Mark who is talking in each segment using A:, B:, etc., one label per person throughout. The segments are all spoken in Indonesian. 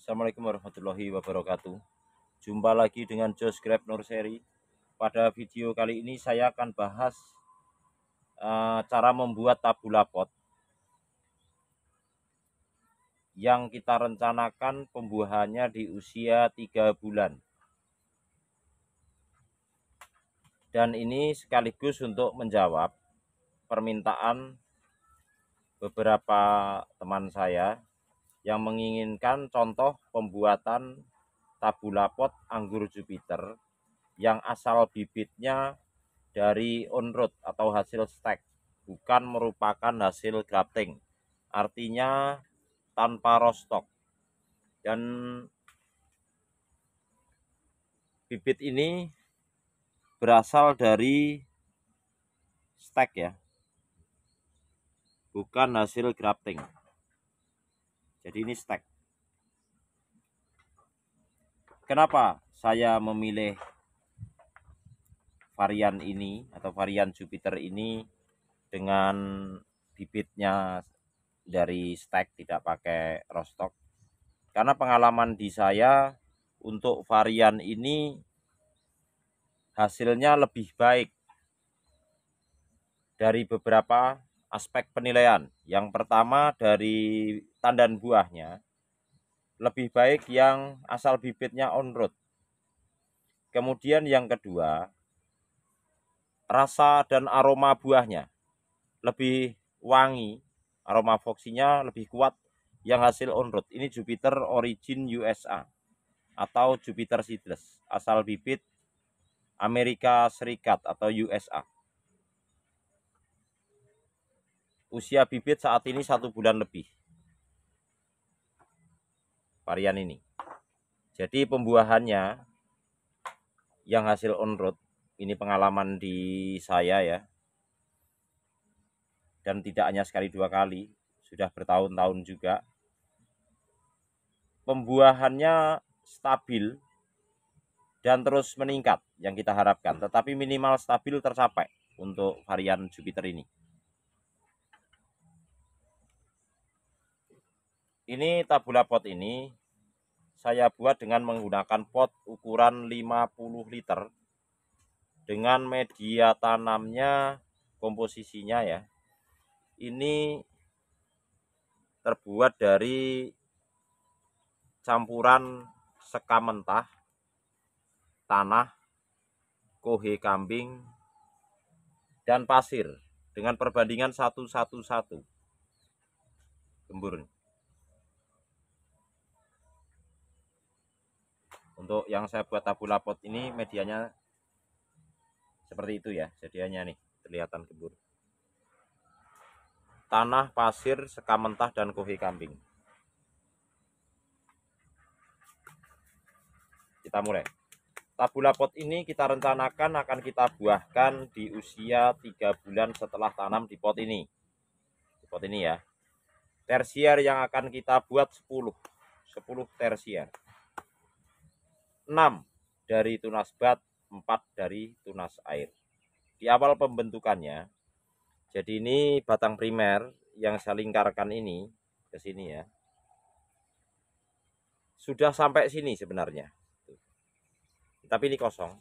A: Assalamualaikum warahmatullahi wabarakatuh. Jumpa lagi dengan Jos Grab Nurseri. Pada video kali ini saya akan bahas cara membuat tabula pot yang kita rencanakan pembuahannya di usia 3 bulan. Dan ini sekaligus untuk menjawab permintaan beberapa teman saya yang menginginkan contoh pembuatan tabula pot anggur Jupiter yang asal bibitnya dari on-road atau hasil stek, bukan merupakan hasil grafting, artinya tanpa rostok. Dan bibit ini berasal dari stek ya, bukan hasil grafting. Jadi ini stek. Kenapa saya memilih varian ini atau varian Jupiter ini dengan bibitnya dari stek, tidak pakai rostok? Karena pengalaman di saya untuk varian ini hasilnya lebih baik dari beberapa aspek penilaian. Yang pertama dari tandan buahnya, lebih baik yang asal bibitnya on-road. Kemudian yang kedua, rasa dan aroma buahnya lebih wangi, aroma voksinya lebih kuat yang hasil on-road. Ini Jupiter Origin USA atau Jupiter Seedless, asal bibit Amerika Serikat atau USA. Usia bibit saat ini 1 bulan lebih, varian ini. Jadi pembuahannya yang hasil on-road, ini pengalaman di saya ya, dan tidak hanya sekali dua kali, sudah bertahun-tahun juga. Pembuahannya stabil dan terus meningkat yang kita harapkan, tetapi minimal stabil tercapai untuk varian Jupiter ini. Ini tabula pot ini saya buat dengan menggunakan pot ukuran 50 liter dengan media tanamnya, komposisinya ya, ini terbuat dari campuran sekam mentah, tanah, kohe kambing, dan pasir dengan perbandingan 1:1:1 gembur. Untuk yang saya buat tabula pot ini medianya seperti itu ya, jadiannya nih, kelihatan gembur. Tanah, pasir, sekam mentah, dan kohe kambing. Kita mulai. Tabula pot ini kita rencanakan akan kita buahkan di usia 3 bulan setelah tanam di pot ini. Di pot ini ya. Tersier yang akan kita buat 10 tersier. 6 dari tunas bat, 4 dari tunas air. Di awal pembentukannya, jadi ini batang primer yang saya lingkarkan ini ke sini ya, sudah sampai sini sebenarnya, tapi ini kosong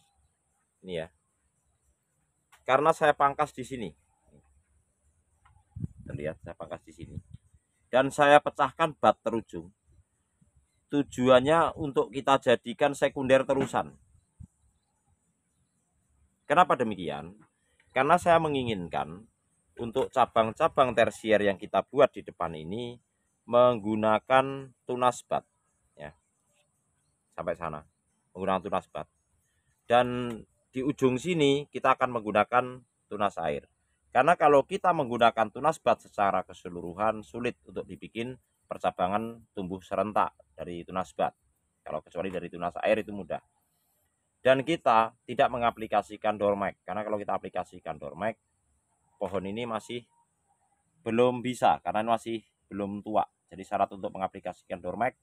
A: ini ya, karena saya pangkas di sini, terlihat saya pangkas di sini, dan saya pecahkan bat terujung. Tujuannya untuk kita jadikan sekunder terusan. Kenapa demikian? Karena saya menginginkan untuk cabang-cabang tersier yang kita buat di depan ini menggunakan tunas bat ya, sampai sana menggunakan tunas bat, dan di ujung sini kita akan menggunakan tunas air. Karena kalau kita menggunakan tunas bat secara keseluruhan, sulit untuk dibikin percabangan tumbuh serentak dari tunas bat. Kalau kecuali dari tunas air itu mudah. Dan kita tidak mengaplikasikan Dormax, karena kalau kita aplikasikan Dormax, pohon ini masih belum bisa karena masih belum tua. Jadi syarat untuk mengaplikasikan Dormax,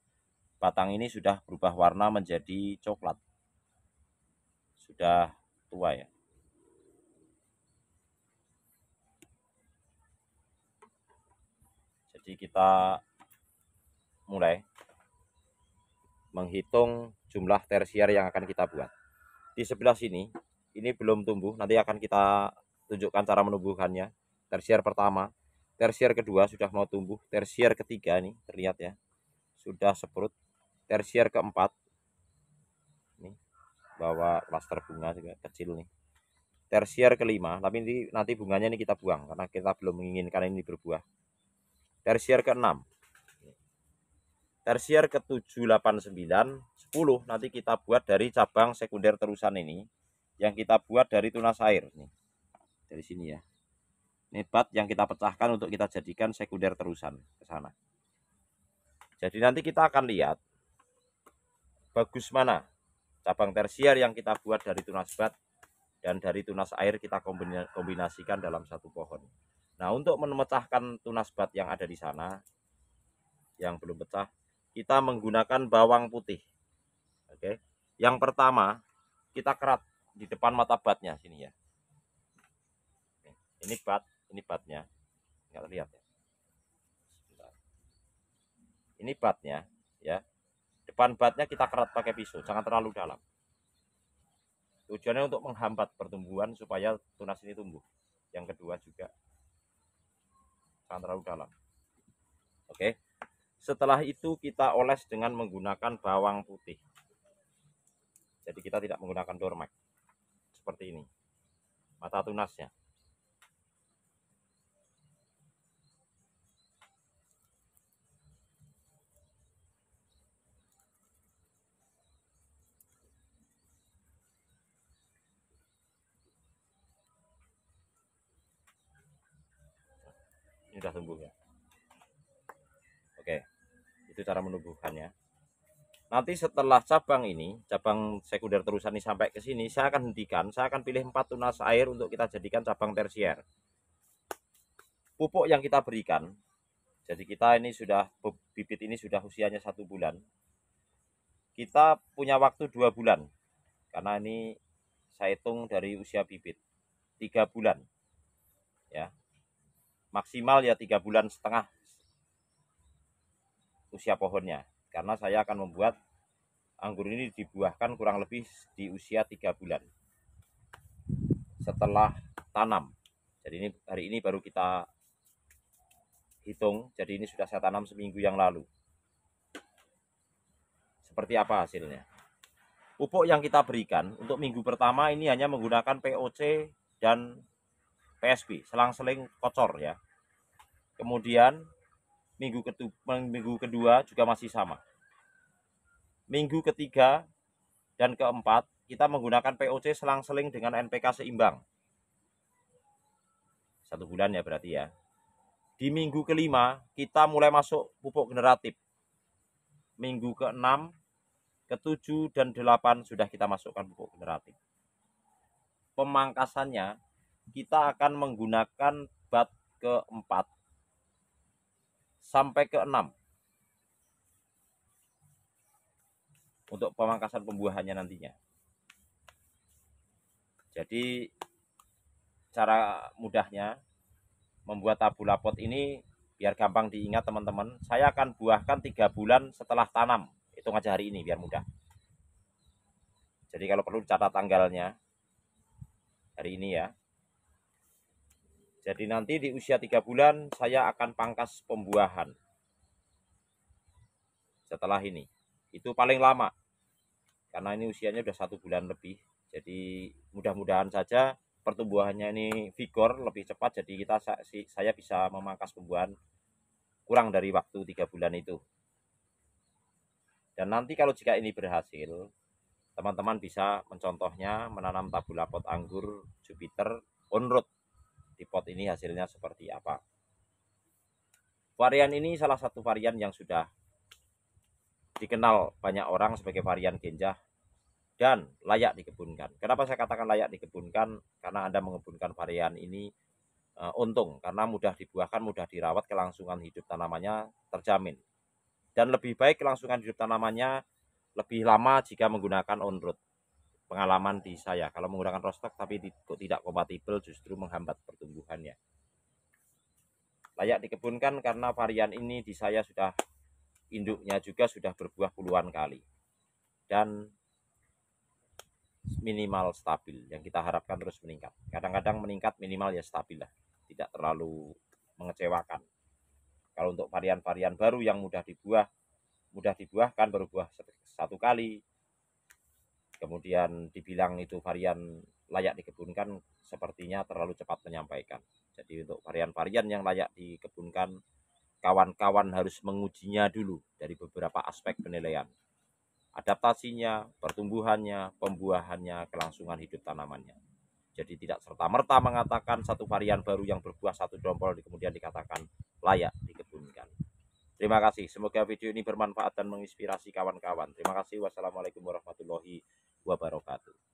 A: batang ini sudah berubah warna menjadi coklat, sudah tua ya. Jadi kita mulai. menghitung jumlah tersier yang akan kita buat. Di sebelah sini ini belum tumbuh, nanti akan kita tunjukkan cara menumbuhkannya. Tersier pertama, tersier kedua sudah mau tumbuh, tersier ketiga ini terlihat ya sudah seprut, tersier keempat ini bawa klaster bunga juga kecil nih, tersier kelima, tapi ini nanti bunganya ini kita buang karena kita belum menginginkan ini berbuah. Tersier keenam, tersier ke-7, 8, 9, 10 nanti kita buat dari cabang sekunder terusan ini yang kita buat dari tunas air nih. Dari sini ya. Ini bat yang kita pecahkan untuk kita jadikan sekunder terusan ke sana. Jadi nanti kita akan lihat bagus mana cabang tersier yang kita buat dari tunas bat dan dari tunas air kita kombinasikan dalam satu pohon. Nah, untuk memecahkan tunas bat yang ada di sana yang belum pecah, kita menggunakan bawang putih. Oke. Yang pertama, kita kerat di depan mata batnya sini ya. Ini batnya. Enggak terlihat ya. Ini batnya ya. Depan batnya kita kerat pakai pisau, jangan terlalu dalam. Tujuannya untuk menghambat pertumbuhan supaya tunas ini tumbuh. Yang kedua juga jangan terlalu dalam. Oke. Setelah itu kita oles dengan menggunakan bawang putih. Jadi kita tidak menggunakan Dormax. Seperti ini. Mata tunasnya. Ini sudah tumbuh ya. Oke. Itu cara menumbuhkannya. Nanti setelah cabang ini, cabang sekunder terusan ini sampai ke sini, saya akan hentikan. Saya akan pilih 4 tunas air untuk kita jadikan cabang tersier. Pupuk yang kita berikan, jadi kita ini sudah, bibit ini sudah usianya 1 bulan. Kita punya waktu 2 bulan. Karena ini saya hitung dari usia bibit. 3 bulan. Ya. Maksimal ya 3,5 bulan usia pohonnya. Karena saya akan membuat anggur ini dibuahkan kurang lebih di usia 3 bulan setelah tanam. Jadi ini hari ini baru kita hitung, jadi ini sudah saya tanam seminggu yang lalu. Seperti apa hasilnya? Pupuk yang kita berikan untuk minggu pertama ini hanya menggunakan POC dan PSB, selang-seling kocor ya. Kemudian minggu kedua juga masih sama. Minggu ketiga dan keempat kita menggunakan POC selang-seling dengan NPK seimbang. 1 bulan ya berarti ya. Di minggu kelima kita mulai masuk pupuk generatif. Minggu ke-6, ke-7 dan 8 sudah kita masukkan pupuk generatif. Pemangkasannya kita akan menggunakan bat ke-4 sampai ke-6 untuk pemangkasan pembuahannya nantinya. Jadi cara mudahnya membuat tabula pot ini biar gampang diingat teman-teman, saya akan buahkan 3 bulan setelah tanam. Hitung aja hari ini biar mudah. Jadi kalau perlu catat tanggalnya hari ini ya. Jadi nanti di usia 3 bulan saya akan pangkas pembuahan. Setelah ini. Itu paling lama. Karena ini usianya udah 1 bulan lebih. Jadi mudah-mudahan saja pertumbuhannya ini vigor lebih cepat. Jadi saya bisa memangkas pembuahan kurang dari waktu 3 bulan itu. Dan nanti kalau jika ini berhasil, teman-teman bisa mencontohnya menanam tabula pot anggur Jupiter on road. Di pot ini hasilnya seperti apa. Varian ini salah satu varian yang sudah dikenal banyak orang sebagai varian Genjah dan layak dikebunkan. Kenapa saya katakan layak dikebunkan? Karena Anda mengembunkan varian ini untung, karena mudah dibuahkan, mudah dirawat, kelangsungan hidup tanamannya terjamin. Dan lebih baik kelangsungan hidup tanamannya lebih lama jika menggunakan on road. Pengalaman di saya, kalau menggunakan rostock tapi tidak kompatibel justru menghambat pertumbuhannya. Layak dikebunkan karena varian ini di saya sudah induknya juga sudah berbuah puluhan kali. dan minimal stabil. Yang kita harapkan terus meningkat. Kadang-kadang meningkat, minimal ya stabil lah, tidak terlalu mengecewakan. Kalau untuk varian-varian baru yang mudah dibuahkan, berbuah satu kali, kemudian dibilang itu varian layak dikebunkan, sepertinya terlalu cepat menyampaikan. Jadi untuk varian-varian yang layak dikebunkan, kawan-kawan harus mengujinya dulu dari beberapa aspek penilaian. Adaptasinya, pertumbuhannya, pembuahannya, kelangsungan hidup tanamannya. Jadi tidak serta-merta mengatakan satu varian baru yang berbuah satu dompol kemudian dikatakan layak dikebunkan. Terima kasih. Semoga video ini bermanfaat dan menginspirasi kawan-kawan. Terima kasih. Wassalamualaikum warahmatullahi wabarakatuh.